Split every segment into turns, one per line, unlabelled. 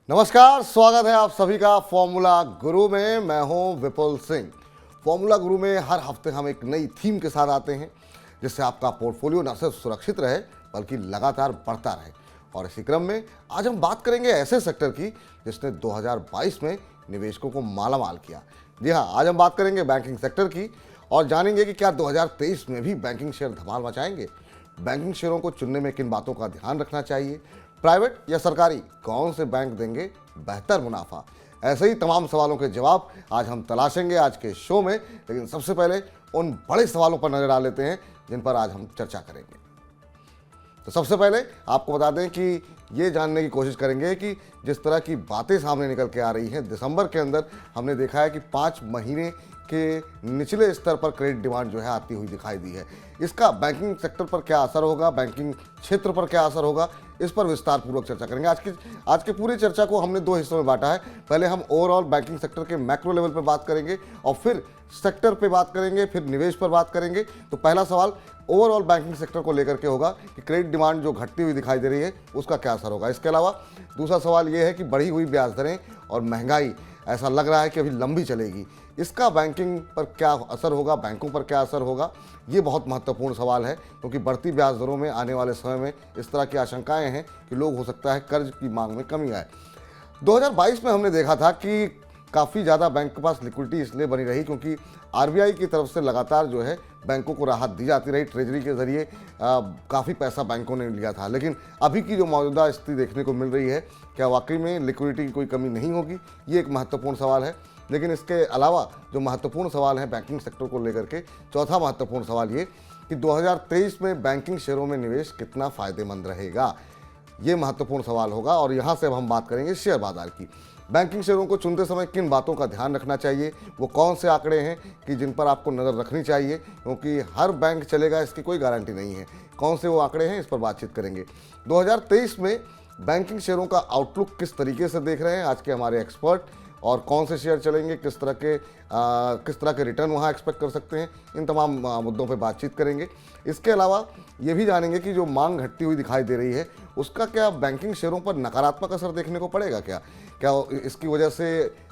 नमस्कार, स्वागत है आप सभी का फॉर्मूला गुरु में। मैं हूं विपुल सिंह। फॉर्मूला गुरु में हर हफ्ते हम एक नई थीम के साथ आते हैं जिससे आपका पोर्टफोलियो न सिर्फ सुरक्षित रहे बल्कि लगातार बढ़ता रहे। और इसी क्रम में आज हम बात करेंगे ऐसे सेक्टर की जिसने 2022 में निवेशकों को मालामाल किया। जी हाँ, आज हम बात करेंगे बैंकिंग सेक्टर की और जानेंगे कि क्या 2023 में भी बैंकिंग शेयर धमाल मचाएंगे। बैंकिंग शेयरों को चुनने में किन बातों का ध्यान रखना चाहिए, प्राइवेट या सरकारी, कौन से बैंक देंगे बेहतर मुनाफा। ऐसे ही तमाम सवालों के जवाब आज हम तलाशेंगे आज के शो में। लेकिन सबसे पहले उन बड़े सवालों पर नजर डाल लेते हैं जिन पर आज हम चर्चा करेंगे। तो सबसे पहले आपको बता दें कि ये जानने की कोशिश करेंगे कि जिस तरह की बातें सामने निकल के आ रही हैं, दिसंबर के अंदर हमने देखा है कि 5 महीने के निचले स्तर पर क्रेडिट डिमांड जो है आती हुई दिखाई दी है। इसका बैंकिंग सेक्टर पर क्या असर होगा, बैंकिंग क्षेत्र पर क्या असर होगा, इस पर विस्तार पूर्वक चर्चा करेंगे। आज के पूरी चर्चा को हमने 2 हिस्सों में बांटा है। पहले हम ओवरऑल बैंकिंग सेक्टर के मैक्रो लेवल पर बात करेंगे और फिर सेक्टर पे बात करेंगे, फिर निवेश पर बात करेंगे। तो पहला सवाल ओवरऑल बैंकिंग सेक्टर को लेकर के होगा कि क्रेडिट डिमांड जो घटती हुई दिखाई दे रही है उसका क्या असर होगा। इसके अलावा दूसरा सवाल ये है कि बढ़ी हुई ब्याज दरें और महंगाई ऐसा लग रहा है कि अभी लंबी चलेगी, इसका बैंकिंग पर क्या असर होगा, बैंकों पर क्या असर होगा। ये बहुत महत्वपूर्ण सवाल है क्योंकि बढ़ती ब्याज दरों में आने वाले समय में इस तरह की आशंकाएं हैं कि लोग हो सकता है कर्ज की मांग में कमी आए। 2022 में हमने देखा था कि काफ़ी ज़्यादा बैंक के पास लिक्विडिटी इसलिए बनी रही क्योंकि आरबीआई की तरफ से लगातार जो है बैंकों को राहत दी जाती रही। ट्रेजरी के ज़रिए काफ़ी पैसा बैंकों ने लिया था। लेकिन अभी की जो मौजूदा स्थिति देखने को मिल रही है, क्या वाकई में लिक्विडिटी की कोई कमी नहीं होगी, ये एक महत्वपूर्ण सवाल है। लेकिन इसके अलावा जो महत्वपूर्ण सवाल है बैंकिंग सेक्टर को लेकर के, चौथा महत्वपूर्ण सवाल ये कि 2023 में बैंकिंग शेयरों में निवेश कितना फ़ायदेमंद रहेगा, ये महत्वपूर्ण सवाल होगा। और यहाँ से अब हम बात करेंगे शेयर बाजार की। बैंकिंग शेयरों को चुनते समय किन बातों का ध्यान रखना चाहिए, वो कौन से आंकड़े हैं कि जिन पर आपको नज़र रखनी चाहिए, क्योंकि हर बैंक चलेगा इसकी कोई गारंटी नहीं है। कौन से वो आंकड़े हैं, इस पर बातचीत करेंगे। 2023 में बैंकिंग शेयरों का आउटलुक किस तरीके से देख रहे हैं आज के हमारे एक्सपर्ट, और कौन से शेयर चलेंगे, किस तरह के रिटर्न वहाँ एक्सपेक्ट कर सकते हैं, इन तमाम मुद्दों पे बातचीत करेंगे। इसके अलावा ये भी जानेंगे कि जो मांग घटती हुई दिखाई दे रही है उसका क्या बैंकिंग शेयरों पर नकारात्मक असर देखने को पड़ेगा। क्या इसकी वजह से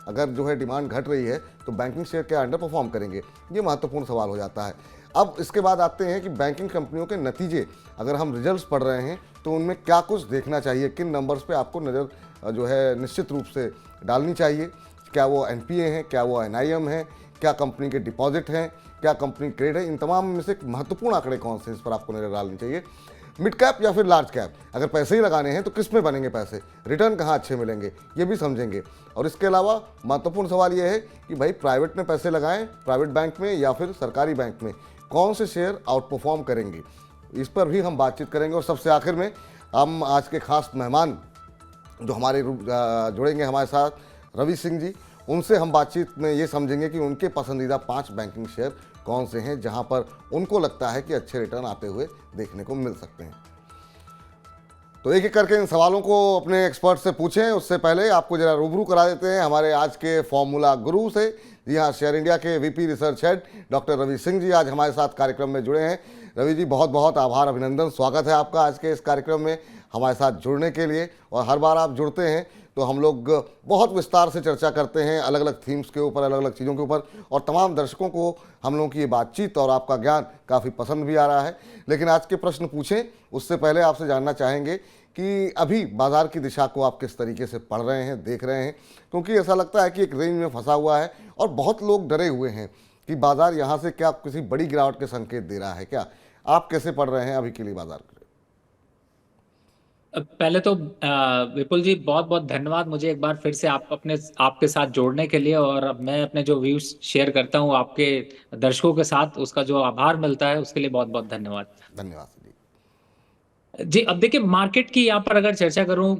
अगर जो है डिमांड घट रही है तो बैंकिंग शेयर क्या अंडर परफॉर्म करेंगे, ये महत्वपूर्ण सवाल हो जाता है। अब इसके बाद आते हैं कि बैंकिंग कंपनियों के नतीजे, अगर हम रिजल्ट्स पढ़ रहे हैं तो उनमें क्या कुछ देखना चाहिए, किन नंबर्स पे आपको नज़र जो है निश्चित रूप से डालनी चाहिए। क्या वो एनपीए हैं, क्या वो एनआईएम है, क्या कंपनी के डिपॉजिट हैं, क्या कंपनी ट्रेड है, इन तमाम में से महत्वपूर्ण आंकड़े कौन से, इस पर आपको नज़र डालनी चाहिए। मिड कैप या फिर लार्ज कैप, अगर पैसे ही लगाने हैं तो किस में बनेंगे पैसे, रिटर्न कहाँ अच्छे मिलेंगे, ये भी समझेंगे। और इसके अलावा महत्वपूर्ण सवाल ये है कि भाई प्राइवेट में पैसे लगाएं, प्राइवेट बैंक में या फिर सरकारी बैंक में, कौन से शेयर आउट परफॉर्म करेंगे, इस पर भी हम बातचीत करेंगे। और सबसे आखिर में हम आज के खास मेहमान जो हमारे जुड़ेंगे हमारे साथ, रवि सिंह जी, उनसे हम बातचीत में ये समझेंगे कि उनके पसंदीदा 5 बैंकिंग शेयर कौन से हैं जहां पर उनको लगता है कि अच्छे रिटर्न आते हुए देखने को मिल सकते हैं। तो एक एक करके इन सवालों को अपने एक्सपर्ट से पूछें, उससे पहले आपको जरा रूबरू करा देते हैं हमारे आज के फॉर्मूला गुरु से। जी हाँ, शेयर इंडिया के VP research head doctor Ravi Singh ji आज हमारे साथ कार्यक्रम में जुड़े हैं। रवि जी, बहुत बहुत आभार, अभिनंदन, स्वागत है आपका आज के इस कार्यक्रम में हमारे साथ जुड़ने के लिए। और हर बार आप जुड़ते हैं तो हम लोग बहुत विस्तार से चर्चा करते हैं अलग अलग थीम्स के ऊपर, अलग अलग चीज़ों के ऊपर, और तमाम दर्शकों को हम लोगों की ये बातचीत और आपका ज्ञान काफ़ी पसंद भी आ रहा है। लेकिन आज के प्रश्न पूछें उससे पहले आपसे जानना चाहेंगे कि अभी बाज़ार की दिशा को आप किस तरीके से पढ़ रहे हैं, देख रहे हैं, क्योंकि ऐसा लगता है कि एक रेंज में फंसा हुआ है और बहुत लोग डरे हुए हैं कि बाज़ार यहाँ से क्या किसी बड़ी गिरावट के संकेत दे रहा है। क्या आप कैसे पढ़ रहे हैं अभी के लिए बाज़ार को?
पहले तो विपुल जी, बहुत बहुत धन्यवाद मुझे एक बार फिर से आपके साथ जोड़ने के लिए। और अब मैं अपने जो व्यूज शेयर करता हूँ आपके दर्शकों के साथ, उसका जो आभार मिलता है उसके लिए बहुत बहुत धन्यवाद।
धन्यवाद जी।
जी, अब देखिए, मार्केट की यहाँ पर अगर चर्चा करूँ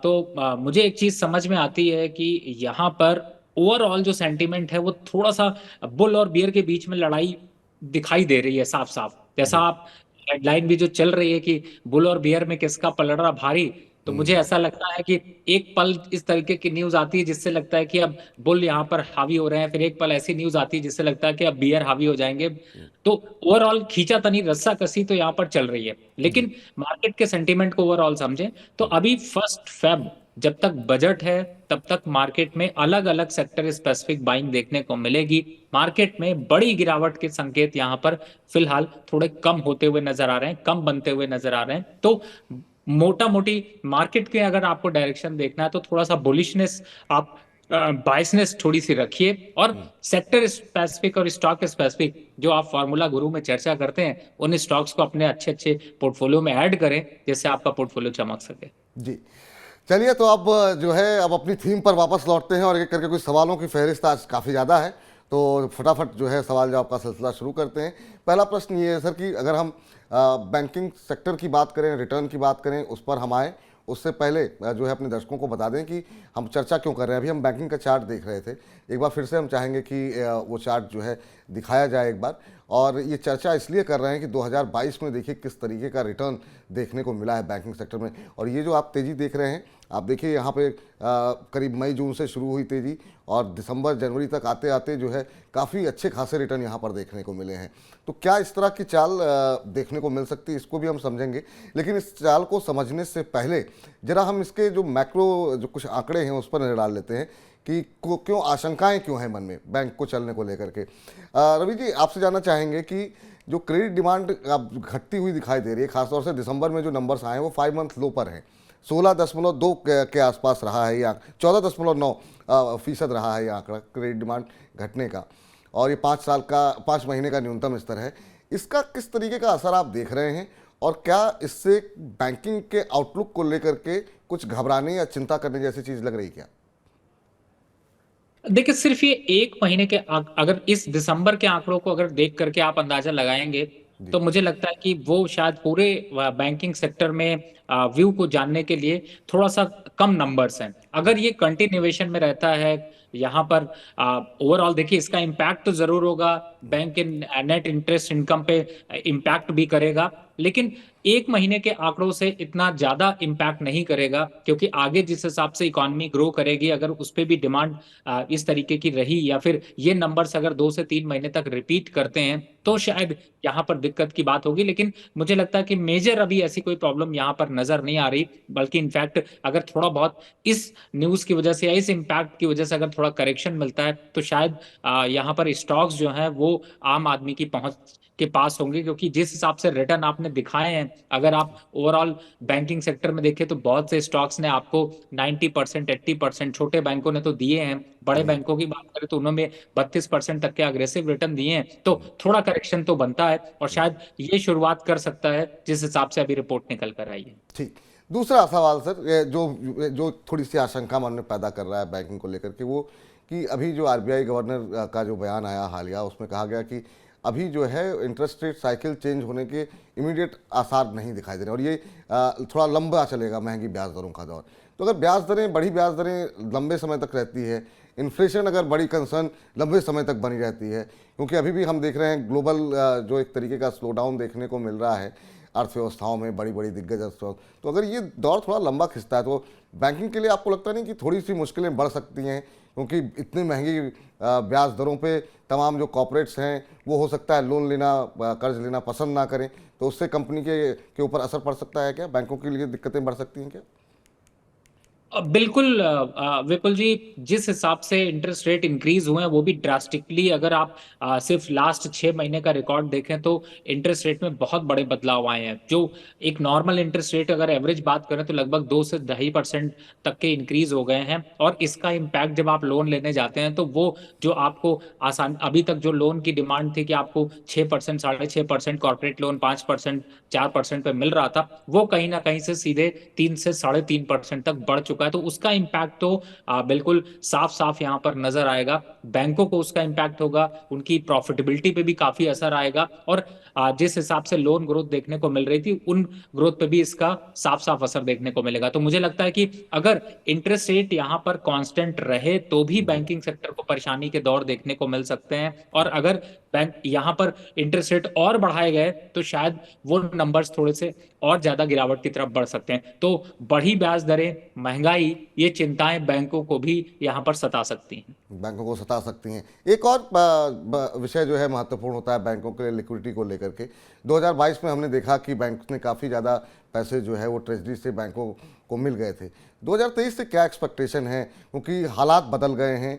तो मुझे एक चीज समझ में आती है कि यहाँ पर ओवरऑल जो सेंटीमेंट है वो थोड़ा सा बुल और बियर के बीच में लड़ाई दिखाई दे रही है साफ साफ। जैसा
जी।
आप हेडलाइन भी जो चल रही है कि बुल और बियर में किसका पलड़ा भारी, तो मुझे ऐसा लगता है कि एक पल इस तरीके की न्यूज आती है जिससे लगता है कि अब बुल यहाँ पर हावी हो रहे हैं, फिर एक पल ऐसी न्यूज आती है जिससे लगता है कि अब बियर हावी हो जाएंगे। तो ओवरऑल खींचातानी रस्सा कसी तो यहाँ पर चल रही है।
जी।
लेकिन मार्केट के सेंटीमेंट को ओवरऑल समझें तो अभी 1 फरवरी जब तक बजट है तब तक मार्केट में अलग अलग सेक्टर स्पेसिफिक बाइंग देखने को मिलेगी। मार्केट में बड़ी गिरावट के संकेत यहाँ पर फिलहाल थोड़े कम होते हुए नजर आ रहे हैं, कम बनते हुए नजर आ रहे हैं। तो मोटा मोटी मार्केट के अगर आपको डायरेक्शन देखना है तो थोड़ा सा बुलिशनेस, आप बायसनेस थोड़ी सी रखिए, और सेक्टर स्पेसिफिक और स्टॉक स्पेसिफिक जो आप फार्मूला गुरु में चर्चा करते हैं उन स्टॉक्स को अपने अच्छे अच्छे पोर्टफोलियो में ऐड करें, जिससे आपका पोर्टफोलियो चमक सके।
जी, चलिए तो अब जो है अब अपनी थीम पर वापस लौटते हैं और एक करके कुछ सवालों की फहरिस्त आज काफ़ी ज़्यादा है, तो फटाफट जो है सवाल जवाब का सिलसिला शुरू करते हैं। पहला प्रश्न ये है सर कि अगर हम बैंकिंग सेक्टर की बात करें, रिटर्न की बात करें, उस पर हम आए, उससे पहले जो है अपने दर्शकों को बता दें कि हम चर्चा क्यों कर रहे हैं। अभी हम बैंकिंग का चार्ट देख रहे थे, एक बार फिर से हम चाहेंगे कि वो चार्ट जो है दिखाया जाए एक बार। और ये चर्चा इसलिए कर रहे हैं कि 2022 में देखिए किस तरीके का रिटर्न देखने को मिला है बैंकिंग सेक्टर में। और ये जो आप तेज़ी देख रहे हैं, आप देखिए यहाँ पे करीब मई जून से शुरू हुई तेज़ी और दिसंबर जनवरी तक आते आते जो है काफ़ी अच्छे खासे रिटर्न यहाँ पर देखने को मिले हैं। तो क्या इस तरह की चाल देखने को मिल सकती है, इसको भी हम समझेंगे। लेकिन इस चाल को समझने से पहले जरा हम इसके जो मैक्रो जो कुछ आंकड़े हैं उस पर नजर डाल लेते हैं कि क्यों आशंकाएं क्यों हैं मन में बैंक को चलने को लेकर के। रवि जी, आपसे जानना चाहेंगे कि जो क्रेडिट डिमांड अब घटती हुई दिखाई दे रही है, खासतौर से दिसंबर में जो नंबर्स आए हैं वो 5 मंथ लो पर हैं। 16.2 के आसपास रहा है, या 14.9% रहा है ये आंकड़ा क्रेडिट डिमांड घटने का, और ये 5 महीने का न्यूनतम स्तर है। इसका किस तरीके का असर आप देख रहे हैं, और क्या इससे बैंकिंग के आउटलुक को लेकर के कुछ घबराने या चिंता करने जैसी चीज लग रही क्या?
देखिए, सिर्फ ये एक महीने के अगर इस दिसंबर के आंकड़ों को अगर देख करके आप अंदाजा लगाएंगे
जी।
तो मुझे लगता है कि वो शायद पूरे बैंकिंग सेक्टर में व्यू को जानने के लिए थोड़ा सा कम नंबर्स हैं। अगर ये कंटिन्यूएशन में रहता है यहाँ पर, ओवरऑल देखिए इसका इम्पैक्ट तो जरूर होगा, बैंक के नेट इंटरेस्ट इनकम पे इम्पैक्ट भी करेगा, लेकिन एक महीने के आंकड़ों से इतना ज्यादा इम्पैक्ट नहीं करेगा, क्योंकि आगे जिस हिसाब से इकोनॉमी ग्रो करेगी, अगर उस पर भी डिमांड इस तरीके की रही, या फिर ये नंबर्स अगर 2 से 3 महीने तक रिपीट करते हैं तो शायद यहाँ पर दिक्कत की बात होगी। लेकिन मुझे लगता है कि मेजर अभी ऐसी कोई प्रॉब्लम यहाँ पर नजर नहीं आ रही, बल्कि इनफैक्ट अगर थोड़ा बहुत इस न्यूज की वजह से या इस इम्पैक्ट की वजह से अगर थोड़ा करेक्शन मिलता है तो शायद यहाँ पर स्टॉक्स जो है वो आम आदमी की पहुंच के पास होंगे, क्योंकि जिस हिसाब से रिटर्न आपने दिखाए हैं, अगर आप ओवरऑल बैंकिंग सेक्टर में देखें तो बहुत से स्टॉक्स ने आपको 90%, 80%, छोटे बैंकों ने तो दिए हैं, बड़े
जी।
बैंकों की बात करें तो उन्होंने 32% तक के अग्रेसिव रिटर्न दिए हैं। तो थोड़ा करेक्शन तो बनता है, और शायद ये शुरुआत कर सकता है जिस हिसाब से अभी रिपोर्ट निकल कर आई है।
ठीक। दूसरा सवाल सर, ये जो थोड़ी सी आशंका मन में पैदा कर रहा है बैंकिंग को लेकर के, वो कि अभी जो आरबीआई गवर्नर का जो बयान आया हालिया, उसमें कहा गया कि अभी जो है इंटरेस्ट रेट साइकिल चेंज होने के इमीडिएट आसार नहीं दिखाई दे रहे, और ये थोड़ा लंबा चलेगा महंगी ब्याज दरों का दौर। तो अगर ब्याज दरें, बड़ी ब्याज दरें लंबे समय तक रहती है, इन्फ्लेशन अगर बड़ी कंसर्न लंबे समय तक बनी रहती है, क्योंकि अभी भी हम देख रहे हैं ग्लोबल जो एक तरीके का स्लो डाउन देखने को मिल रहा है अर्थव्यवस्थाओं में, बड़ी बड़ी दिग्गज अर्थव्यवस्था, तो अगर ये दौर थोड़ा लंबा खिंचता है तो बैंकिंग के लिए आपको लगता नहीं कि थोड़ी सी मुश्किलें बढ़ सकती हैं, क्योंकि इतनी महंगी ब्याज दरों पे तमाम जो कॉर्पोरेट्स हैं वो हो सकता है लोन लेना, कर्ज लेना पसंद ना करें, तो उससे कंपनी के ऊपर असर पड़ सकता है क्या? बैंकों के लिए दिक्कतें बढ़ सकती हैं क्या?
बिल्कुल विपुल जी, जिस हिसाब से इंटरेस्ट रेट इंक्रीज हुए हैं वो भी ड्रास्टिकली, अगर आप सिर्फ लास्ट 6 महीने का रिकॉर्ड देखें तो इंटरेस्ट रेट में बहुत बड़े बदलाव आए हैं। जो एक नॉर्मल इंटरेस्ट रेट अगर एवरेज बात करें तो लगभग 2 से 2.5% तक के इंक्रीज हो गए हैं, और इसका इम्पैक्ट जब आप लोन लेने जाते हैं तो वो जो आपको आसान, अभी तक जो लोन की डिमांड थी कि आपको 6%, 6.5%, कॉर्पोरेट लोन 5%, 4% पे मिल रहा था, वो कहीं ना कहीं से सीधे 3 से 3.5% तक बढ़ चुका है। तो उसका इम्पैक्ट तो बिल्कुल साफ साफ यहाँ पर नजर आएगा। बैंकों को उसका इम्पैक्ट होगा, उनकी प्रॉफिटेबिलिटी पे भी काफी असर आएगा, और जिस हिसाब से लोन ग्रोथ देखने को मिल रही थी उन ग्रोथ पे भी इसका साफ साफ असर देखने को मिलेगा। तो मुझे लगता है कि अगर इंटरेस्ट रेट यहाँ पर कांस्टेंट रहे तो भी
जी।
बैंकिंग सेक्टर को परेशानी के दौर देखने को मिल सकते हैं, और अगर बैंक यहाँ पर इंटरेस्ट रेट और बढ़ाए गए तो शायद वो नंबर्स थोड़े से और ज्यादा गिरावट की तरफ बढ़ सकते हैं। तो बढ़ी ब्याज दरें, महंगाई, ये चिंताएं बैंकों को भी यहाँ पर सता सकती हैं।
बैंकों को सता सकती हैं। एक और विषय जो है महत्वपूर्ण होता है बैंकों के लिए लिक्विडिटी को लेकर के। 2022 में हमने देखा कि बैंक ने काफ़ी ज़्यादा पैसे जो है वो ट्रेजरी से बैंकों को मिल गए थे। 2023 से क्या एक्सपेक्टेशन है, क्योंकि हालात बदल गए हैं।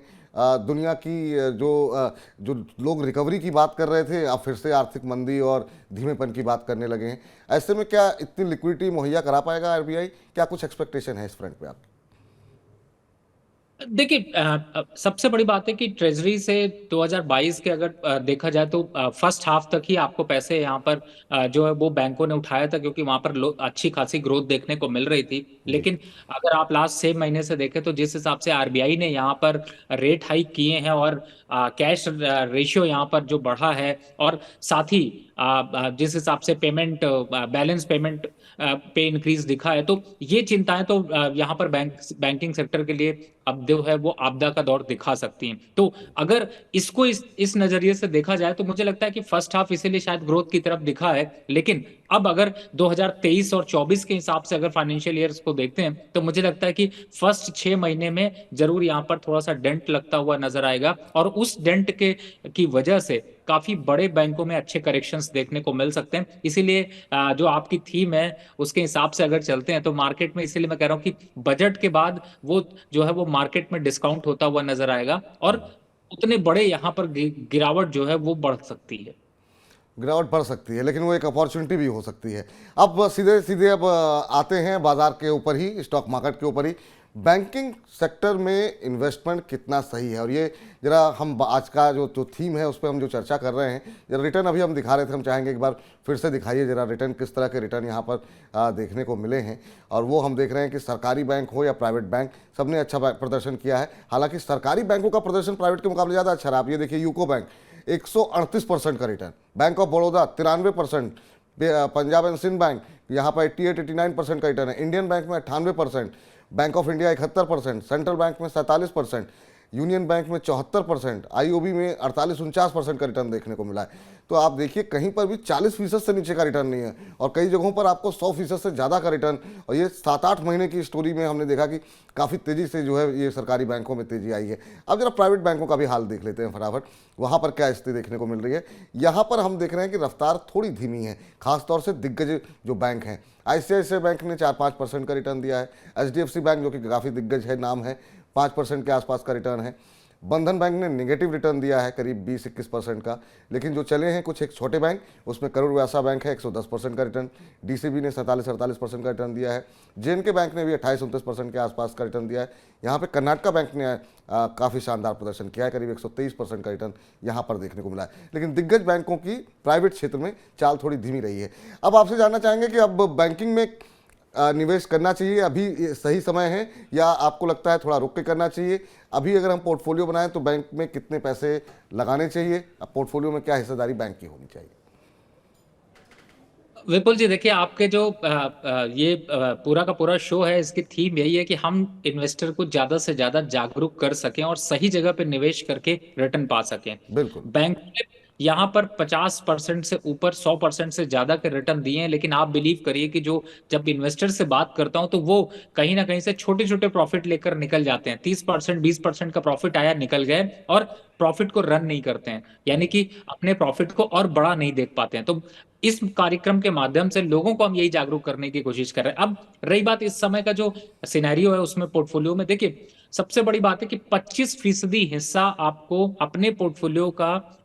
दुनिया की जो लोग रिकवरी की बात कर रहे थे, अब फिर से आर्थिक मंदी और धीमेपन की बात करने लगे हैं। ऐसे में क्या इतनी लिक्विडिटी मुहैया करा पाएगा आरबीआई? क्या कुछ एक्सपेक्टेशन है इस फ्रंट पे आपकी?
देखिए, सबसे बड़ी बात है कि ट्रेजरी से 2022 के अगर देखा जाए तो फर्स्ट हाफ तक ही आपको पैसे यहाँ पर जो है वो बैंकों ने उठाया था, क्योंकि वहां पर अच्छी खासी ग्रोथ देखने को मिल रही थी।
जी।
लेकिन अगर आप लास्ट 6 महीने से देखें तो जिस हिसाब से आरबीआई ने यहाँ पर रेट हाइक किए हैं और कैश रेशियो यहाँ पर जो बढ़ा है, और साथ ही जिस हिसाब से पेमेंट बैलेंस पेमेंट पे इंक्रीज दिखा है, तो ये चिंताएं तो यहाँ पर बैंकिंग सेक्टर के लिए अब जो है वो आपदा का दौर दिखा सकती हैं। तो अगर इसको इस नजरिए से देखा जाए तो मुझे लगता है कि फर्स्ट हाफ इसीलिए शायद ग्रोथ की तरफ दिखा है। लेकिन अब अगर 2023 और 24 के हिसाब से अगर फाइनेंशियल ईयर्स को देखते हैं तो मुझे लगता है कि फर्स्ट 6 महीने में जरूर यहाँ पर थोड़ा सा डेंट लगता हुआ नजर आएगा, और उस डेंट के की वजह से काफी बड़े बैंकों में अच्छे करेक्शंस देखने को मिल सकते हैं। इसीलिए जो आपकी थीम है उसके हिसाब से अगर चलते हैं तो मार्केट में, इसीलिए मैं कह रहा हूँ कि बजट के बाद वो जो है वो मार्केट में डिस्काउंट होता हुआ नजर आएगा, और उतने बड़े यहाँ पर गिरावट जो है वो बढ़ सकती है।
गिरावट बढ़ सकती है, लेकिन वो एक अपॉर्चुनिटी भी हो सकती है। अब सीधे सीधे अब आते हैं बाजार के ऊपर ही, स्टॉक मार्केट के ऊपर ही। बैंकिंग सेक्टर में इन्वेस्टमेंट कितना सही है, और ये जरा हम आज का जो थीम है उस पर हम जो चर्चा कर रहे हैं, जरा रिटर्न अभी हम दिखा रहे थे, हम चाहेंगे एक बार फिर से दिखाइए जरा रिटर्न, किस तरह के रिटर्न यहाँ पर देखने को मिले हैं। और वो हम देख रहे हैं कि सरकारी बैंक हो या प्राइवेट बैंक, सबने अच्छा प्रदर्शन किया है। हालांकि सरकारी बैंकों का प्रदर्शन प्राइवेट के मुकाबले ज़्यादा अच्छा रहा। आप ये देखिए, यूको बैंक 138% का return, Bank of Baroda 93%, Punjab and Sind Bank यहाँ पर 88-89% का रिटर्न है, इंडियन बैंक में 98%, bank of India 71%, central bank में 47%, यूनियन बैंक में 74%, आईओबी में 48-49% का रिटर्न देखने को मिला है। तो आप देखिए कहीं पर भी 40% से नीचे का रिटर्न नहीं है, और कई जगहों पर आपको 100% से ज़्यादा का रिटर्न। और ये 7-8 महीने की स्टोरी में हमने देखा कि काफ़ी तेज़ी से जो है ये सरकारी बैंकों में तेज़ी आई है। अब जरा प्राइवेट बैंकों का भी हाल देख लेते हैं फटाफट, वहाँ पर क्या स्थिति देखने को मिल रही है। यहाँ पर हम देख रहे हैं कि रफ्तार थोड़ी धीमी है, खासतौर से दिग्गज जो बैंक हैं। आईसीआईसीआई बैंक ने 4-5% का रिटर्न दिया है। एचडीएफसी बैंक जो कि काफ़ी दिग्गज है, नाम है, 5% के आसपास का रिटर्न है। बंधन बैंक ने नेगेटिव रिटर्न दिया है करीब 20-21% का। लेकिन जो चले हैं कुछ एक छोटे बैंक, उसमें करूर व्यासा बैंक है 110% का रिटर्न, डीसीबी ने 47-48% का रिटर्न दिया है, जेएनके बैंक ने भी 28-29% के आसपास का रिटर्न दिया है। यहाँ पे कर्नाटका बैंक ने काफ़ी शानदार प्रदर्शन किया है, करीब 123% का रिटर्न यहाँ पर देखने को मिला है। लेकिन दिग्गज बैंकों की प्राइवेट क्षेत्र में चाल थोड़ी धीमी रही है। अब आपसे जानना चाहेंगे कि अब बैंकिंग में निवेश करना चाहिए, अभी सही समय है, या आपको लगता है थोड़ा रुक के करना चाहिए? अभी अगर हम पोर्टफोलियो बनाएं तो बैंक में कितने पैसे लगाने चाहिए? अब पोर्टफोलियो में क्या हिस्सेदारी बैंक की होनी चाहिए?
विपुल जी, देखिए, आपके जो ये पूरा का पूरा शो है, इसकी थीम यही है कि हम इन्वेस्टर को ज्यादा से ज्यादा जागरूक कर सकें और सही जगह पे निवेश करके रिटर्न पा सकें।
बिल्कुल।
बैंक ने यहाँ पर 50% से ऊपर, 100% से ज्यादा के रिटर्न दिए हैं, लेकिन आप बिलीव करिए कि जो जब इन्वेस्टर से बात करता हूं तो वो कहीं ना कहीं से छोटे छोटे प्रॉफिट लेकर निकल जाते हैं। 30%, 20% का प्रॉफिट आया, निकल गए, और प्रॉफिट को रन नहीं करते हैं, यानी कि अपने प्रॉफिट को और बड़ा नहीं देख पाते हैं। तो इस कार्यक्रम के माध्यम से लोगों को हम यही जागरूक करने की कोशिश कर रहे हैं। अब रही बात इस समय का जो सिनेरियो है उसमें पोर्टफोलियो में, देखिए, सबसे बड़ी बात है कि 25% हिस्सा आपको अपने पोर्टफोलियो का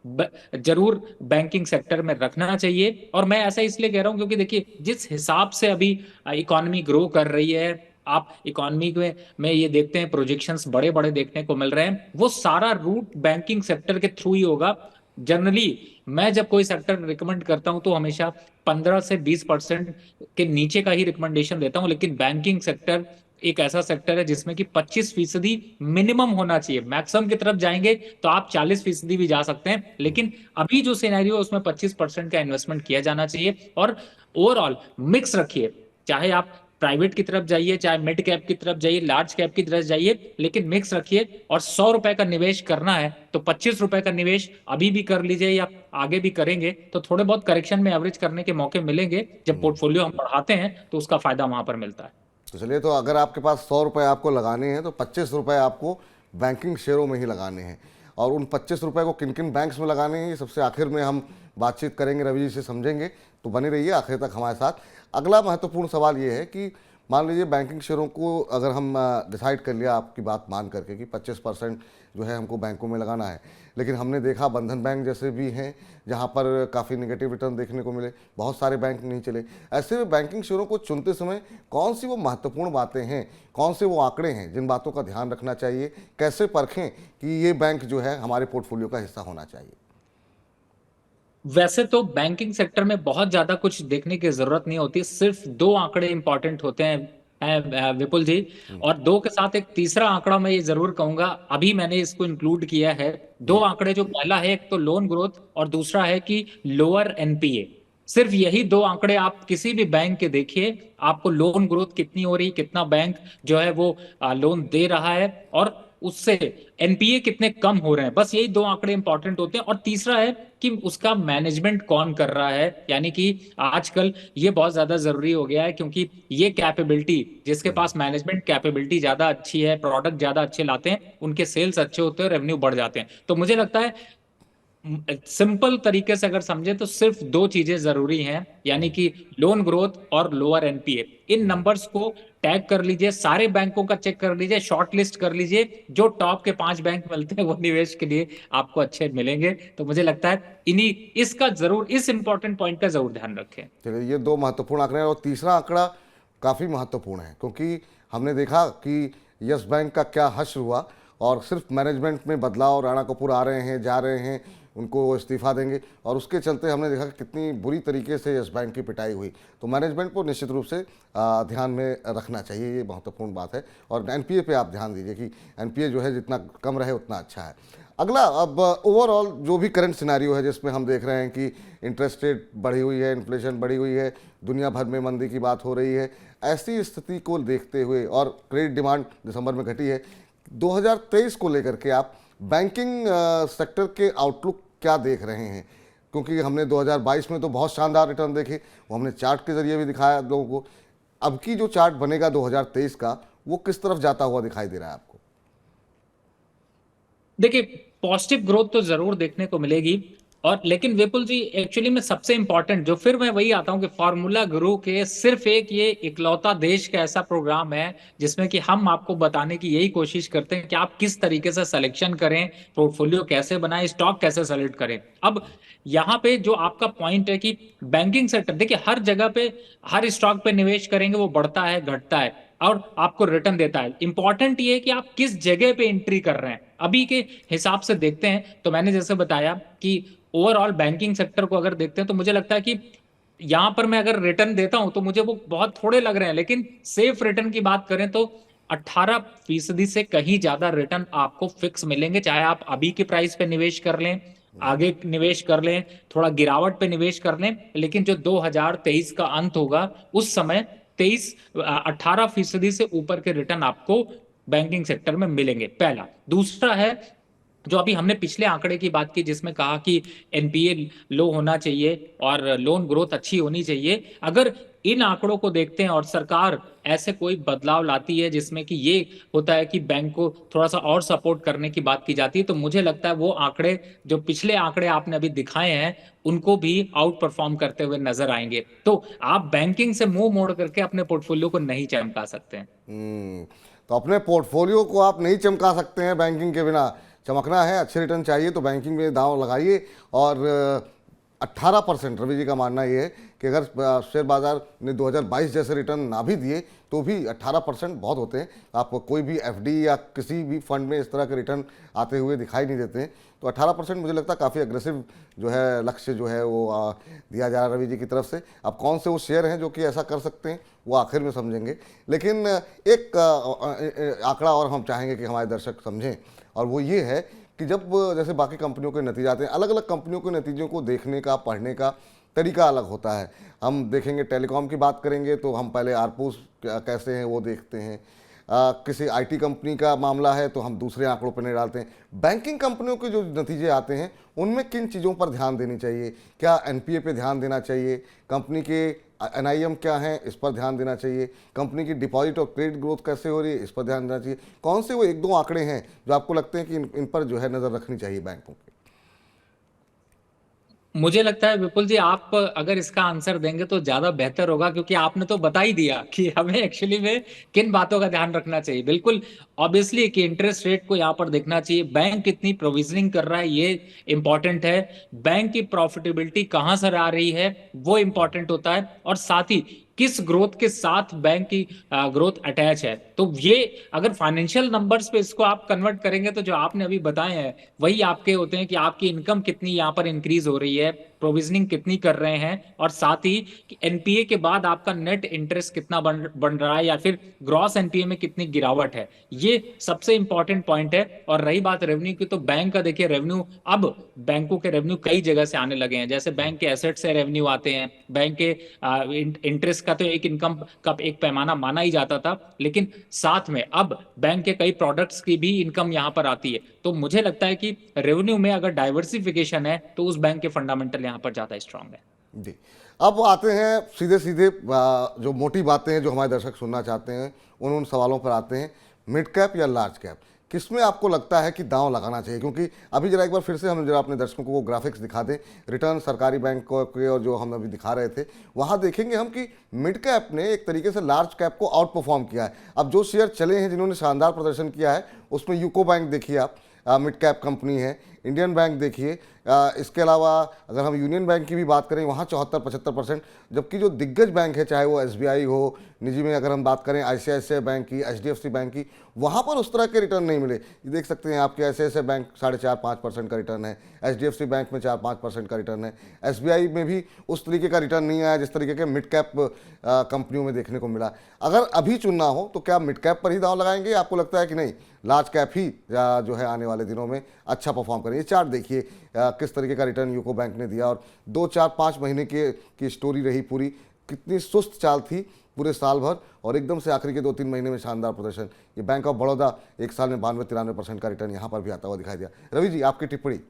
जरूर बैंकिंग सेक्टर में रखना चाहिए। और मैं ऐसा इसलिए कह रहा हूं क्योंकि देखिए, जिस हिसाब से अभी इकोनॉमी ग्रो कर रही है, आप इकोनॉमी में ये देखते हैं प्रोजेक्शंस बड़े बड़े देखने को मिल रहे हैं, वो सारा रूट बैंकिंग सेक्टर के थ्रू ही होगा। जनरली मैं जब कोई सेक्टर रिकमेंड करता हूं तो हमेशा 15 से 20% के नीचे का ही रिकमेंडेशन देता हूं, लेकिन बैंकिंग सेक्टर एक ऐसा सेक्टर है जिसमें कि 25% मिनिमम होना चाहिए। मैक्सिमम की तरफ जाएंगे तो आप 40% भी जा सकते हैं, लेकिन अभी जो सिनेरियो है उसमें 25% का इन्वेस्टमेंट किया जाना चाहिए। और ओवरऑल मिक्स रखिए, चाहे आप प्राइवेट की तरफ जाइए, चाहे मिड कैप की तरफ जाइए, लार्ज कैप की तरफ जाइए, लेकिन मिक्स रखिए। और 100 रुपए का निवेश करना है तो 25 रुपए का निवेश अभी भी कर लीजिए या आगे भी करेंगे तो थोड़े बहुत करेक्शन में एवरेज करने के मौके मिलेंगे। जब पोर्टफोलियो हम बढ़ाते हैं तो उसका फायदा वहां पर मिलता है।
तो चलिए, तो अगर आपके पास 100 रुपये आपको लगाने हैं तो 25 रुपये आपको बैंकिंग शेयरों में ही लगाने हैं। और उन 25 रुपये को किन किन बैंक्स में लगाने हैं, ये सबसे आखिर में हम बातचीत करेंगे, रवि जी से समझेंगे। तो बने रहिए आखिर तक हमारे साथ। अगला महत्वपूर्ण सवाल ये है कि मान लीजिए बैंकिंग शेयरों को अगर हम डिसाइड कर लिया आपकी बात मान करके कि 25% जो है हमको बैंकों में लगाना है, लेकिन हमने देखा बंधन बैंक जैसे भी हैं जहां पर काफ़ी नेगेटिव रिटर्न देखने को मिले, बहुत सारे बैंक नहीं चले। ऐसे में बैंकिंग शेयरों को चुनते समय कौन सी वो महत्वपूर्ण बातें हैं, कौन से वो आंकड़े हैं जिन बातों का ध्यान रखना चाहिए, कैसे परखें कि ये बैंक जो है हमारे पोर्टफोलियो का हिस्सा होना चाहिए?
वैसे तो बैंकिंग सेक्टर में बहुत ज्यादा कुछ देखने की जरूरत नहीं होती, सिर्फ दो आंकड़े इंपॉर्टेंट होते हैं विपुल जी। और दो के साथ एक तीसरा आंकड़ा मैं ये जरूर कहूंगा, अभी मैंने इसको इंक्लूड किया है। दो आंकड़े, जो पहला है एक तो लोन ग्रोथ और दूसरा है कि लोअर एनपीए। सिर्फ यही दो आंकड़े आप किसी भी बैंक के देखिए, आपको लोन ग्रोथ कितनी हो रही, कितना बैंक जो है वो लोन दे रहा है, और उससे एनपीए कितने कम हो रहे हैं। बस यही दो आंकड़े इंपॉर्टेंट होते हैं। और तीसरा है कि उसका मैनेजमेंट कौन कर रहा है, यानी कि आजकल ये बहुत ज्यादा जरूरी हो गया है, क्योंकि ये कैपेबिलिटी, जिसके पास मैनेजमेंट कैपेबिलिटी ज्यादा अच्छी है, प्रोडक्ट ज्यादा अच्छे लाते हैं, उनके सेल्स अच्छे होते हैं, रेवेन्यू बढ़ जाते हैं। तो मुझे लगता है सिंपल तरीके से अगर समझे तो सिर्फ दो चीजें जरूरी हैं, यानी कि लोन ग्रोथ और लोअर एनपीए। इन नंबर्स को टैग कर लीजिए, सारे बैंकों का चेक कर लीजिए, शॉर्ट लिस्ट कर लीजिए, जो टॉप के 5 बैंक मिलते हैं वो निवेश के लिए आपको अच्छे मिलेंगे। तो मुझे लगता है इन्हीं इसका जरूर, इस इंपॉर्टेंट पॉइंट का जरूर ध्यान रखें।
चलिए, ये दो महत्वपूर्ण आंकड़े हैं और तीसरा आंकड़ा काफ़ी महत्वपूर्ण है, क्योंकि हमने देखा कि यस बैंक का क्या हश्र हुआ और सिर्फ मैनेजमेंट में बदलाव, राणा कपूर आ रहे हैं, जा रहे हैं, उनको इस्तीफा देंगे, और उसके चलते हमने देखा कि कितनी बुरी तरीके से यस बैंक की पिटाई हुई। तो मैनेजमेंट को निश्चित रूप से ध्यान में रखना चाहिए, ये महत्वपूर्ण बात है। और एनपीए पे आप ध्यान दीजिए कि एनपीए जो है जितना कम रहे उतना अच्छा है। अगला, अब ओवरऑल जो भी करंट सिनारियो है जिसमें हम देख रहे हैं कि इंटरेस्ट रेट बढ़ी हुई है, इन्फ्लेशन बढ़ी हुई है, दुनिया भर में मंदी की बात हो रही है, ऐसी स्थिति को देखते हुए और क्रेडिट डिमांड दिसंबर में घटी है, 2023 को लेकर के आप बैंकिंग सेक्टर के आउटलुक क्या देख रहे हैं? क्योंकि हमने 2022 में तो बहुत शानदार रिटर्न देखे, वो हमने चार्ट के जरिए भी दिखाया लोगों को। अब की जो चार्ट बनेगा 2023 का, वो किस तरफ जाता हुआ दिखाई दे रहा है आपको?
देखिए, पॉजिटिव ग्रोथ तो जरूर देखने को मिलेगी। और लेकिन विपुल जी, एक्चुअली में सबसे इंपॉर्टेंट जो, फिर मैं वही आता हूं कि फॉर्मूला गुरु के सिर्फ एक ये इकलौता देश का ऐसा प्रोग्राम है जिसमें कि हम आपको बताने की यही कोशिश करते हैं कि आप किस तरीके से सिलेक्शन करें, पोर्टफोलियो कैसे बनाएं, स्टॉक कैसे सेलेक्ट करें। अब यहाँ पे जो आपका पॉइंट है कि बैंकिंग सेक्टर, देखिए हर जगह पे, हर स्टॉक पे निवेश करेंगे वो बढ़ता है, घटता है और आपको रिटर्न देता है। इंपॉर्टेंट ये है कि आप किस जगह पे एंट्री कर रहे हैं। अभी के हिसाब से देखते हैं तो मैंने जैसे बताया कि ओवरऑल बैंकिंग सेक्टर को अगर देखते हैं तो मुझे लगता है कि यहां पर मैं अगर रिटर्न देता हूं तो मुझे वो बहुत थोड़े लग रहे हैं, लेकिन सेफ रिटर्न की बात करें तो 18% से कहीं ज्यादा रिटर्न आपको फिक्स मिलेंगे, चाहे आप अभी के प्राइस पे निवेश कर लें, आगे निवेश कर लें, थोड़ा गिरावट पे निवेश कर लें, लेकिन जो 2023 का अंत होगा उस समय 18% से ऊपर के रिटर्न आपको बैंकिंग सेक्टर में मिलेंगे, पहला। दूसरा है, जो अभी हमने पिछले आंकड़े की बात की जिसमें कहा कि एनपीए लो होना चाहिए और लोन ग्रोथ अच्छी होनी चाहिए, अगर इन आंकड़ों को देखते हैं और सरकार ऐसे कोई बदलाव लाती है जिसमें कि ये होता है कि बैंक को थोड़ा सा और सपोर्ट करने की बात की जाती है, तो मुझे लगता है वो आंकड़े, जो पिछले आंकड़े आपने अभी दिखाए हैं, उनको भी आउट परफॉर्म करते हुए नजर आएंगे। तो आप बैंकिंग से मुंह मोड़ करके अपने पोर्टफोलियो को नहीं चमका सकते हैं।
तो अपने पोर्टफोलियो को आप नहीं चमका सकते हैं बैंकिंग के बिना। चमकना है, अच्छे रिटर्न चाहिए तो बैंकिंग में दांव लगाइए। और 18%, रवि जी का मानना ये है कि अगर शेयर बाजार ने 2022 जैसे रिटर्न ना भी दिए तो भी 18% बहुत होते हैं। आपको कोई भी एफडी या किसी भी फंड में इस तरह के रिटर्न आते हुए दिखाई नहीं देते हैं। तो 18% मुझे लगता है काफ़ी अग्रेसिव जो है लक्ष्य जो है वो दिया जा रहा है रवि जी की तरफ से। अब कौन से वो शेयर हैं जो कि ऐसा कर सकते हैं वो आखिर में समझेंगे, लेकिन एक आंकड़ा और हम चाहेंगे कि हमारे दर्शक समझें, और वो ये है कि जब जैसे बाकी कंपनियों के नतीजे आते हैं, अलग अलग कंपनियों के नतीजों को देखने का, पढ़ने का तरीका अलग होता है। हम देखेंगे टेलीकॉम की बात करेंगे तो हम पहले आरपूस कैसे हैं वो देखते हैं। किसी आईटी कंपनी का मामला है तो हम दूसरे आंकड़ों पर नहीं डालते हैं। बैंकिंग कंपनियों के जो नतीजे आते हैं उनमें किन चीज़ों पर ध्यान देनी चाहिए? क्या एनपीए पे ध्यान देना चाहिए? कंपनी के एनआईएम क्या है इस पर ध्यान देना चाहिए? कंपनी की डिपॉजिट और क्रेडिट ग्रोथ कैसे हो रही है इस पर ध्यान देना चाहिए? कौन से वो एक दो आंकड़े हैं जो आपको लगते हैं कि इन पर जो है नज़र रखनी चाहिए बैंकों की?
मुझे लगता है विपुल जी, आप अगर इसका आंसर देंगे तो ज्यादा बेहतर होगा, क्योंकि आपने तो बता ही दिया कि हमें एक्चुअली में किन बातों का ध्यान रखना चाहिए। बिल्कुल ऑब्वियसली कि इंटरेस्ट रेट को यहाँ पर देखना चाहिए, बैंक कितनी प्रोविजनिंग कर रहा है ये इंपॉर्टेंट है, बैंक की प्रॉफिटेबिलिटी कहाँ से आ रही है वो इंपॉर्टेंट होता है, और साथ ही किस ग्रोथ के साथ बैंक की ग्रोथ अटैच है। तो ये अगर फाइनेंशियल नंबर्स पे इसको आप कन्वर्ट करेंगे तो जो आपने अभी बताए हैं वही आपके होते हैं कि आपकी इनकम कितनी यहाँ पर इंक्रीज हो रही है, प्रोविजनिंग कितनी कर रहे हैं, और साथ ही एनपीए के बाद आपका नेट इंटरेस्ट कितना बन रहा है, या फिर ग्रॉस एनपीए में कितनी गिरावट है। ये सबसे इंपॉर्टेंट पॉइंट है। और रही बात रेवेन्यू की, तो बैंक का देखिए रेवेन्यू, अब बैंकों के रेवेन्यू कई जगह से आने लगे हैं। जैसे बैंक के एसेट से रेवेन्यू आते हैं, बैंक के इंटरेस्ट का तो एक इनकम का एक पैमाना माना ही जाता था, लेकिन साथ में अब बैंक के कई प्रोडक्ट्स की भी इनकम यहाँ पर आती है। तो मुझे लगता है कि रेवेन्यू में अगर डाइवर्सिफिकेशन है तो उस बैंक के फंडामेंटल यहाँ पर ज्यादा स्ट्रांग है।
जी। अब आते हैं सीधे सीधे जो मोटी बातें हैं जो हमारे दर्शक सुनना चाहते हैं उन सवालों पर आते हैं। मिड कैप या लार्ज कैप, किसमें आपको लगता है कि दांव लगाना चाहिए? क्योंकि अभी जरा एक बार फिर से हम जरा अपने दर्शकों को वो ग्राफिक्स दिखा दें, रिटर्न सरकारी बैंक के और जो हम अभी दिखा रहे थे वहाँ देखेंगे हम कि मिड कैप ने एक तरीके से लार्ज कैप को आउट परफॉर्म किया है। अब जो शेयर चले हैं जिन्होंने शानदार प्रदर्शन किया है उसमें यूको बैंक देखिए आप, मिड कैप कंपनी है। इंडियन बैंक देखिए, इसके अलावा अगर हम यूनियन बैंक की भी बात करें वहाँ 74-75%, जबकि जो दिग्गज बैंक है चाहे वो एसबीआई हो, निजी में अगर हम बात करें आईसीआईसीआई बैंक की, एचडीएफसी बैंक की, वहाँ पर उस तरह के रिटर्न नहीं मिले। ये देख सकते हैं आपके आईसीआईसीआई बैंक 4.5-5% का रिटर्न है, एचडीएफसी बैंक में 4-5% का रिटर्न है, एसबीआई में भी उस तरीके का रिटर्न नहीं आया जिस तरीके के मिड कैप कंपनियों में देखने को मिला। अगर अभी चुनना हो तो क्या मिड कैप पर ही दांव लगाएंगे? आपको लगता है कि नहीं लार्ज कैप ही जो है आने वाले दिनों में अच्छा परफॉर्म करें? ये चार्ट देखिए किस तरीके का रिटर्न यूको बैंक ने दिया, और 2-4-5 महीने की स्टोरी रही पूरी, कितनी सुस्त चाल थी पूरे साल भर, और एकदम से आखिरी के 2-3 महीने में शानदार प्रदर्शन। ये बैंक ऑफ बड़ौदा एक साल में 92-93% का रिटर्न यहाँ पर भी आता हुआ दिखाई दिया। रवि जी, आपकी टिप्पणी।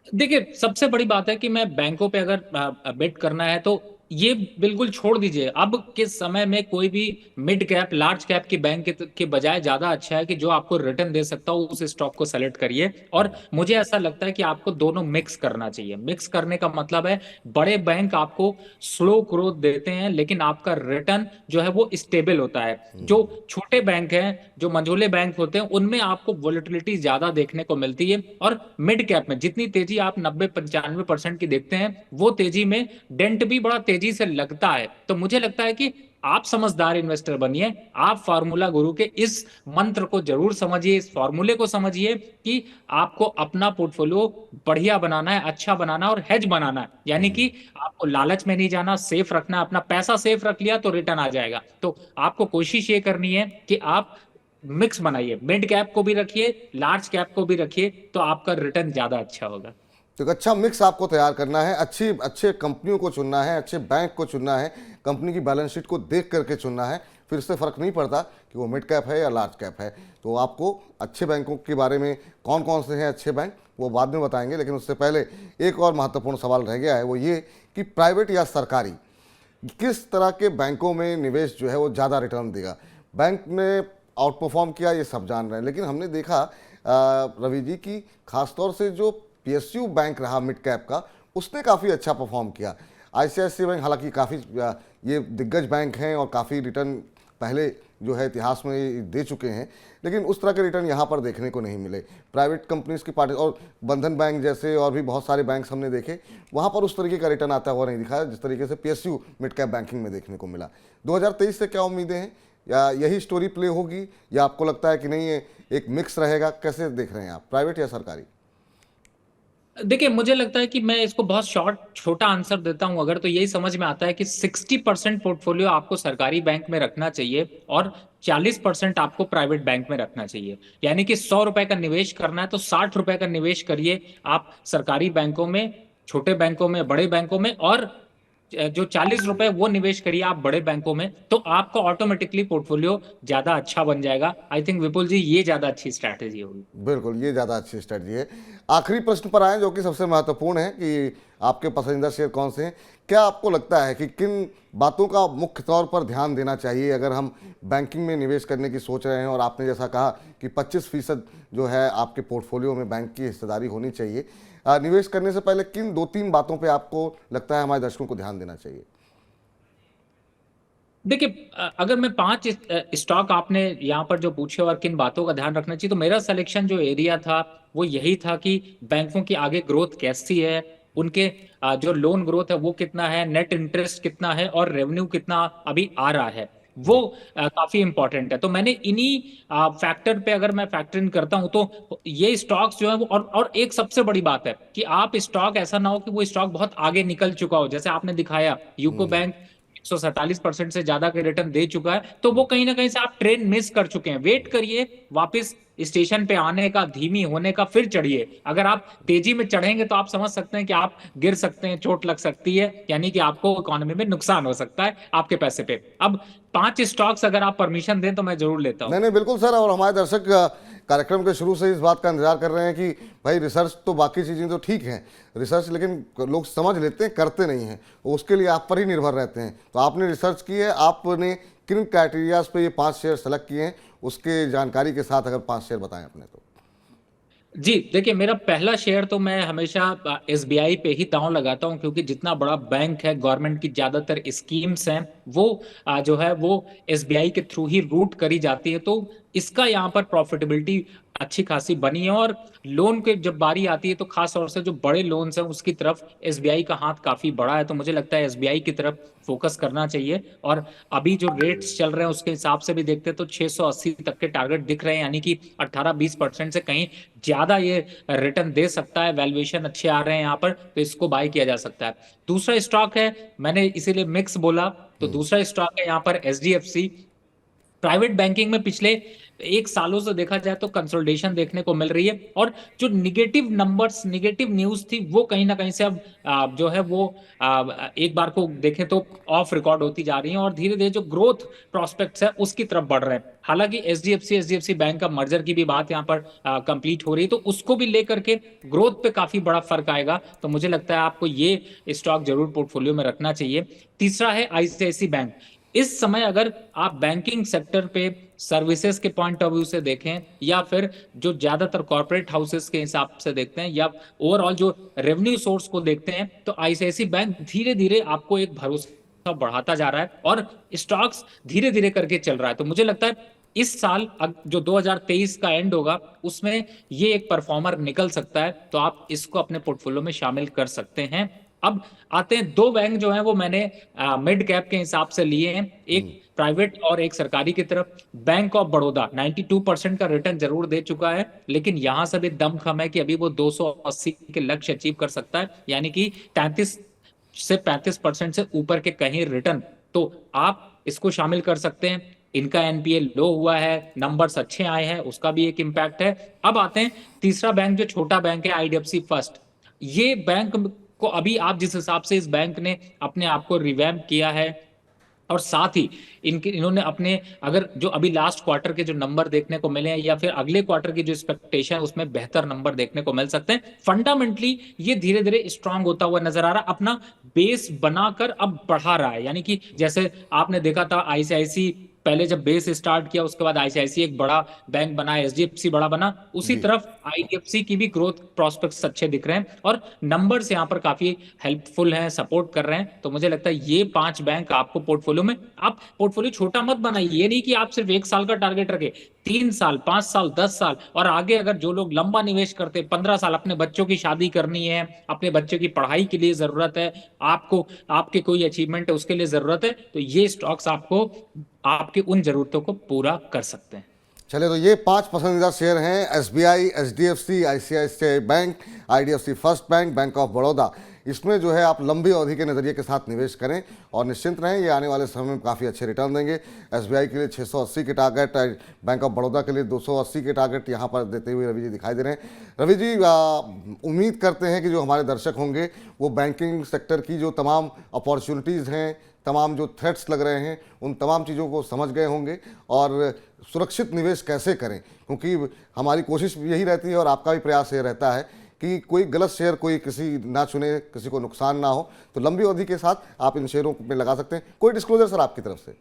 देखिए सबसे बड़ी बात है कि मैं बैंकों पे अगर बेट करना है तो ये बिल्कुल छोड़ दीजिए। अब के समय में कोई भी मिड कैप लार्ज कैप की बैंक के बजाय ज्यादा अच्छा है कि जो आपको रिटर्न दे सकता हो उस स्टॉक को सेलेक्ट करिए। और मुझे ऐसा लगता है कि आपको दोनों मिक्स करना चाहिए। मिक्स करने का मतलब है बड़े बैंक आपको स्लो ग्रोथ देते हैं लेकिन आपका रिटर्न जो है वो स्टेबल होता है। जो छोटे बैंक हैं, जो मंझोले बैंक होते हैं, उनमें आपको वोलेटिलिटी ज्यादा देखने को मिलती है। और मिड कैप में जितनी तेजी आप 90-95% की देखते हैं वो तेजी में डेंट भी बड़ा तेजी से लगता है। तो मुझे लगता है कि आप समझदार इन्वेस्टर बनिए, आप फार्मूला गुरु के इस मंत्र को जरूर समझिए, इस फार्मूले को समझिए कि आपको अपना पोर्टफोलियो बढ़िया बनाना है, अच्छा बनाना है और हेज बनाना है। यानी कि आपको लालच में नहीं जाना, सेफ रखना है। अपना पैसा सेफ रख लिया तो रिटर्न आ जाएगा। तो आपको कोशिश ये करनी है कि आप मिक्स बनाइए, मिड कैप को भी रखिए, लार्ज कैप को भी रखिए, तो आपका रिटर्न ज्यादा अच्छा होगा।
तो एक अच्छा मिक्स आपको तैयार करना है, अच्छी अच्छे कंपनियों को चुनना है, अच्छे बैंक को चुनना है, कंपनी की बैलेंस शीट को देख करके चुनना है। फिर से फ़र्क नहीं पड़ता कि वो मिड कैप है या लार्ज कैप है। तो आपको अच्छे बैंकों के बारे में कौन कौन से हैं अच्छे बैंक वो बाद में बताएंगे, लेकिन उससे पहले एक और महत्वपूर्ण सवाल रह गया है, वो ये कि प्राइवेट या सरकारी किस तरह के बैंकों में निवेश जो है वो ज़्यादा रिटर्न देगा। बैंक ने आउट परफॉर्म किया ये सब जान रहे हैं, लेकिन हमने देखा रवि जी की खासतौर से जो पीएसयू बैंक रहा मिड कैप का उसने काफ़ी अच्छा परफॉर्म किया। आईसीआईसीआई बैंक हालांकि काफ़ी ये दिग्गज बैंक हैं और काफ़ी रिटर्न पहले जो है इतिहास में दे चुके हैं, लेकिन उस तरह के रिटर्न यहाँ पर देखने को नहीं मिले। प्राइवेट कंपनीज की पार्टी और बंधन बैंक जैसे और भी बहुत सारे बैंक्स हमने देखे, वहाँ पर उस तरीके का रिटर्न आता हुआ नहीं दिखा जिस तरीके से पीएसयू मिड कैप बैंकिंग में देखने को मिला। 2023 से क्या उम्मीदें हैं? या यही स्टोरी प्ले होगी या आपको लगता है कि नहीं ये एक मिक्स रहेगा? कैसे देख रहे हैं आप, प्राइवेट या सरकारी?
देखिए मुझे लगता है कि मैं इसको बहुत छोटा आंसर देता हूं अगर, तो यही समझ में आता है कि 60% पोर्टफोलियो आपको सरकारी बैंक में रखना चाहिए और 40% आपको प्राइवेट बैंक में रखना चाहिए। यानी कि 100 रुपए का निवेश करना है तो 60 रुपए का निवेश करिए आप सरकारी बैंकों में, छोटे बैंकों में, बड़े बैंकों में, और जो 40 रुपए वो निवेश करिए आप बड़े बैंकों में, तो आपका ऑटोमेटिकली पोर्टफोलियो ज्यादा अच्छा बन जाएगा। आई थिंक विपुल जी ये ज्यादा अच्छी स्ट्रैटेजी होगी।
बिल्कुल, ये ज़्यादा अच्छी स्ट्रेटजी है। आखिरी प्रश्न पर आए, जो कि सबसे महत्वपूर्ण है कि आपके पसंदीदा शेयर कौन से हैं। क्या आपको लगता है कि किन बातों का मुख्य तौर पर ध्यान देना चाहिए अगर हम बैंकिंग में निवेश करने की सोच रहे हैं? और आपने जैसा कहा कि 25% जो है आपके पोर्टफोलियो में बैंक की हिस्सेदारी होनी चाहिए। निवेश करने से पहले किन 2-3 बातों पे आपको लगता है हमारे दर्शकों को ध्यान देना चाहिए?
देखिए, अगर मैं 5 स्टॉक आपने यहाँ पर जो पूछे और किन बातों का ध्यान रखना चाहिए, तो मेरा सिलेक्शन जो एरिया था वो यही था कि बैंकों की आगे ग्रोथ कैसी है, उनके जो लोन ग्रोथ है वो कितना है, नेट इंटरेस्ट कितना है, और रेवेन्यू कितना अभी आ रहा है, वो काफी इंपॉर्टेंट है। तो मैंने इन्हीं फैक्टर पे अगर मैं फैक्टर इन करता हूं तो ये स्टॉक्स जो है वो, और एक सबसे बड़ी बात है कि आप स्टॉक ऐसा ना हो कि वो स्टॉक बहुत आगे निकल चुका हो, जैसे आपने दिखाया यूको बैंक 147% से ज्यादा के रिटर्न दे चुका है, तो वो कहीं ना कहीं से आप ट्रेन मिस कर चुके हैं। वेट करिए वापस स्टेशन पे आने का, धीमी होने का, फिर चढ़िए। अगर आप तेजी में चढ़ेंगे तो आप समझ सकते हैं कि आप गिर सकते हैं, चोट लग सकती है, यानी कि आपको इकोनॉमी में नुकसान हो सकता है आपके पैसे पे। अब 5 स्टॉक्स अगर आप परमिशन दें तो मैं जरूर लेता हूं।
नहीं नहीं, बिल्कुल सर। और हमारे दर्शक कार्यक्रम के शुरू से इस बात का इंतजार कर रहे हैं कि भाई रिसर्च तो, बाकी चीज़ें तो ठीक हैं रिसर्च, लेकिन लोग समझ लेते हैं, करते नहीं हैं। उसके लिए आप पर ही निर्भर रहते हैं। तो आपने रिसर्च की है, आपने किन क्राइटेरियाज पे ये 5 शेयर सेलेक्ट किए हैं, उसके जानकारी के साथ अगर 5 शेयर बताएं अपने तो।
जी देखिए, मेरा पहला शेयर तो मैं हमेशा एसबीआई पे ही दांव लगाता हूं, क्योंकि जितना बड़ा बैंक है, गवर्नमेंट की ज्यादातर स्कीम्स हैं वो जो है वो एसबीआई के थ्रू ही रूट करी जाती है, तो इसका यहाँ पर प्रॉफिटेबिलिटी अच्छी खासी बनी है। और लोन के जब बारी आती है तो खास तौर से जो बड़े लोन्स हैं उसकी तरफ एसबीआई का हाथ काफी बड़ा है, तो मुझे लगता है एसबीआई की तरफ फोकस करना चाहिए। और अभी जो रेट्स चल रहे हैं उसके हिसाब से भी देखते हैं तो 680 तक के टारगेट दिख रहे हैं, यानी कि 18-20% से कहीं ज्यादा ये रिटर्न दे सकता है। वैल्यूएशन अच्छे आ रहे हैं यहाँ पर, तो इसको बाय किया जा सकता है। दूसरा स्टॉक है, मैंने इसीलिए मिक्स बोला, तो दूसरा स्टॉक है यहाँ पर एचडीएफसी। प्राइवेट बैंकिंग में पिछले 1 सालों से देखा जाए तो कंसोलिडेशन देखने को मिल रही है, और जो निगेटिव नंबर्स, निगेटिव न्यूज थी वो कहीं ना कहीं से अब जो है वो एक बार को देखें तो ऑफ रिकॉर्ड होती जा रही है, और धीरे धीरे जो ग्रोथ प्रोस्पेक्ट्स है उसकी तरफ बढ़ रहे हैं। हालांकि एचडीएफसी बैंक का मर्जर की भी बात यहाँ पर कंप्लीट हो रही है, तो उसको भी लेकर के ग्रोथ पे काफी बड़ा फर्क आएगा, तो मुझे लगता है आपको ये स्टॉक जरूर पोर्टफोलियो में रखना चाहिए। तीसरा है आईसीआईसी बैंक। इस समय अगर आप बैंकिंग सेक्टर पे सर्विसेज के पॉइंट ऑफ व्यू से देखें, या फिर जो ज्यादातर कॉर्पोरेट हाउसेस के हिसाब से देखते हैं, या ओवरऑल जो रेवेन्यू सोर्स को देखते हैं, तो आईसीआईसी बैंक धीरे धीरे आपको एक भरोसा बढ़ाता जा रहा है, और स्टॉक्स धीरे धीरे करके चल रहा है। तो मुझे लगता है इस साल जो 2023 का एंड होगा उसमें ये एक परफॉर्मर निकल सकता है, तो आप इसको अपने पोर्टफोलियो में शामिल कर सकते हैं। अब आते हैं, 2 बैंक जो हैं वो मैंने मिड कैप के हिसाब से लिए हैं, एक प्राइवेट और एक सरकारी की तरफ। बैंक ऑफ बड़ौदा 92% का रिटर्न जरूर दे चुका है, लेकिन यहां से भी दम खम है कि अभी वो 280 के लक्ष्य अचीव कर सकता है, यानी कि 33 से 35% से ऊपर के कहीं रिटर्न, तो आप इसको शामिल कर सकते हैं। इनका एनपीए लो हुआ है, नंबर्स अच्छे आए हैं, उसका भी एक इम्पैक्ट है। अब आते हैं तीसरा बैंक, जो छोटा बैंक है, आईडीएफसी फर्स्ट। ये बैंक को अभी आप जिस हिसाब से इस बैंक ने अपने आप को रिवैम्प किया है, और साथ ही इन्होंने अपने, अगर जो अभी लास्ट क्वार्टर के जो नंबर देखने को मिले हैं, या फिर अगले क्वार्टर की जो एक्सपेक्टेशन है उसमें बेहतर नंबर देखने को मिल सकते हैं। फंडामेंटली ये धीरे धीरे स्ट्रांग होता हुआ नजर आ रहा है, अपना बेस बनाकर अब बढ़ा रहा है। यानी कि जैसे आपने देखा था आईसीआईसी पहले जब बेस स्टार्ट किया, उसके बाद आईसीआईसी एक बड़ा बैंक बना, एचडीएफसी बड़ा बना, उसी तरफ आईडीएफसी की भी ग्रोथ प्रोस्पेक्ट्स अच्छे दिख रहे हैं, और नंबर्स यहाँ पर काफी हेल्पफुल हैं, सपोर्ट कर रहे हैं। तो मुझे लगता है ये 5 बैंक आपको पोर्टफोलियो में, आप पोर्टफोलियो छोटा मत बनाइए, ये नहीं कि आप सिर्फ 1 साल का टारगेट रखे, 3 साल, 5 साल, 10 साल, और आगे अगर जो लोग लंबा निवेश करते 15 साल, अपने बच्चों की शादी करनी है, अपने बच्चों की पढ़ाई के लिए जरूरत है, आपको आपके कोई अचीवमेंट है उसके लिए जरूरत है, तो ये स्टॉक्स आपको आपकी उन जरूरतों को पूरा कर सकते हैं।
चलिए, तो ये 5 पसंदीदा शेयर हैं, SBI, HDFC, ICICI bank, IDFC first bank, bank of Baroda. इसमें जो है आप लंबी अवधि के नज़रिए के साथ निवेश करें और निश्चिंत रहें, ये आने वाले समय में काफ़ी अच्छे रिटर्न देंगे। एसबीआई के लिए 680 के टारगेट, बैंक ऑफ बड़ौदा के लिए 280 के टारगेट यहाँ पर देते हुए रवि जी दिखाई दे रहे हैं। रवि जी, उम्मीद करते हैं कि जो हमारे दर्शक होंगे वो बैंकिंग सेक्टर की जो तमाम अपॉर्चुनिटीज़ हैं, तमाम जो थ्रेट्स लग रहे हैं, उन तमाम चीज़ों को समझ गए होंगे और सुरक्षित निवेश कैसे करें, क्योंकि हमारी कोशिश यही रहती है और आपका भी प्रयास ये रहता है कि कोई गलत शेयर कोई किसी ना चुने, किसी को नुकसान ना हो। तो लंबी अवधि के साथ आप इन शेयरों में लगा सकते हैं। कोई डिस्क्लोजर सर आपकी तरफ से?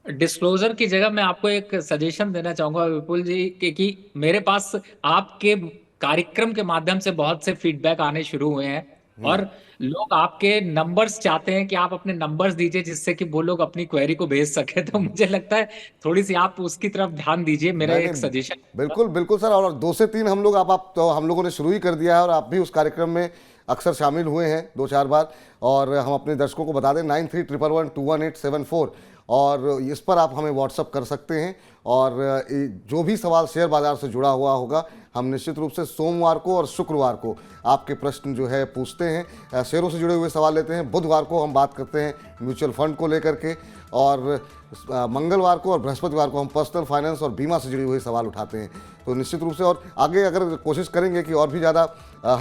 डिस्क्लोजर की जगह मैं आपको एक सजेशन देना चाहूंगा विपुल जी कि मेरे पास आपके कार्यक्रम के माध्यम से बहुत से फीडबैक आने शुरू हुए हैं और लोग आपके नंबर्स चाहते हैं कि आप अपने नंबर्स दीजिए जिससे कि वो लोग अपनी क्वेरी को भेज सके। तो मुझे लगता है थोड़ी सी आप उसकी तरफ ध्यान दीजिए, मेरा
नहीं
एक
नहीं,
सजेशन।
बिल्कुल बिल्कुल सर। और 2 से 3 हम लोग आप तो हम लोगों ने शुरू ही कर दिया है और आप भी उस कार्यक्रम में अक्सर शामिल हुए हैं 2-4 बार। और हम अपने दर्शकों को बता दें 9311121874 और इस पर आप हमें व्हाट्सअप कर सकते हैं और जो भी सवाल शेयर बाजार से जुड़ा हुआ होगा हम निश्चित रूप से सोमवार को और शुक्रवार को आपके प्रश्न जो है पूछते हैं, शेयरों से जुड़े हुए सवाल लेते हैं। बुधवार को हम बात करते हैं म्यूचुअल फंड को लेकर के और मंगलवार को और बृहस्पतिवार को हम पर्सनल फाइनेंस और बीमा से जुड़े हुए सवाल उठाते हैं। तो निश्चित रूप से और आगे अगर कोशिश करेंगे कि और भी ज़्यादा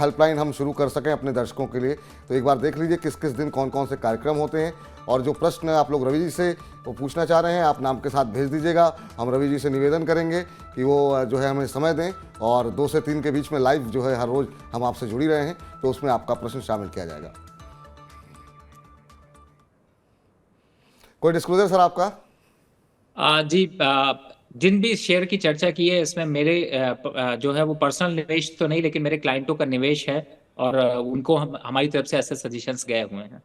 हेल्पलाइन हम शुरू कर सकें अपने दर्शकों के लिए। तो एक बार देख लीजिए किस किस दिन कौन कौन से कार्यक्रम होते हैं और जो प्रश्न आप लोग रवि जी से वो पूछना चाह रहे हैं आप नाम के साथ भेज दीजिएगा। हम रवि जी से निवेदन करेंगे कि वो जो है हमें समय दें और 2 से 3 के बीच में लाइव जो है हर रोज़ हम आपसे जुड़ी रहे हैं, तो उसमें आपका प्रश्न शामिल किया जाएगा। कोई डिस्क्लोजर सर आपका?
जी, जिन भी शेयर की चर्चा की है इसमें मेरे जो है वो पर्सनल निवेश तो नहीं, लेकिन मेरे क्लाइंटों का निवेश है और उनको हमारी तरफ से ऐसे सजेशंस गए हुए हैं।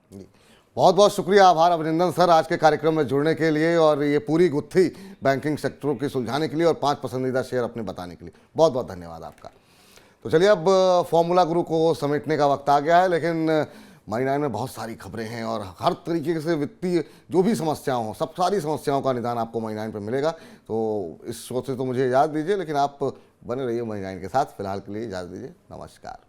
बहुत बहुत शुक्रिया, आभार, अभिनंदन सर आज के कार्यक्रम में जुड़ने के लिए और ये पूरी गुत्थी बैंकिंग सेक्टरों की सुलझाने के लिए और 5 पसंदीदा शेयर अपने बताने के लिए बहुत बहुत धन्यवाद आपका। तो चलिए अब फॉर्मूला गुरु को समेटने का वक्त आ गया है, लेकिन मनी 9 में बहुत सारी खबरें हैं और हर तरीके से वित्तीय जो भी समस्याओं हो सब सारी समस्याओं का निदान आपको मनी 9 पर मिलेगा। तो इस शो से तो मुझे इजाज़त दीजिए, लेकिन आप बने रहिए मनी 9 के साथ। फिलहाल के लिए इजाज़त दीजिए, नमस्कार।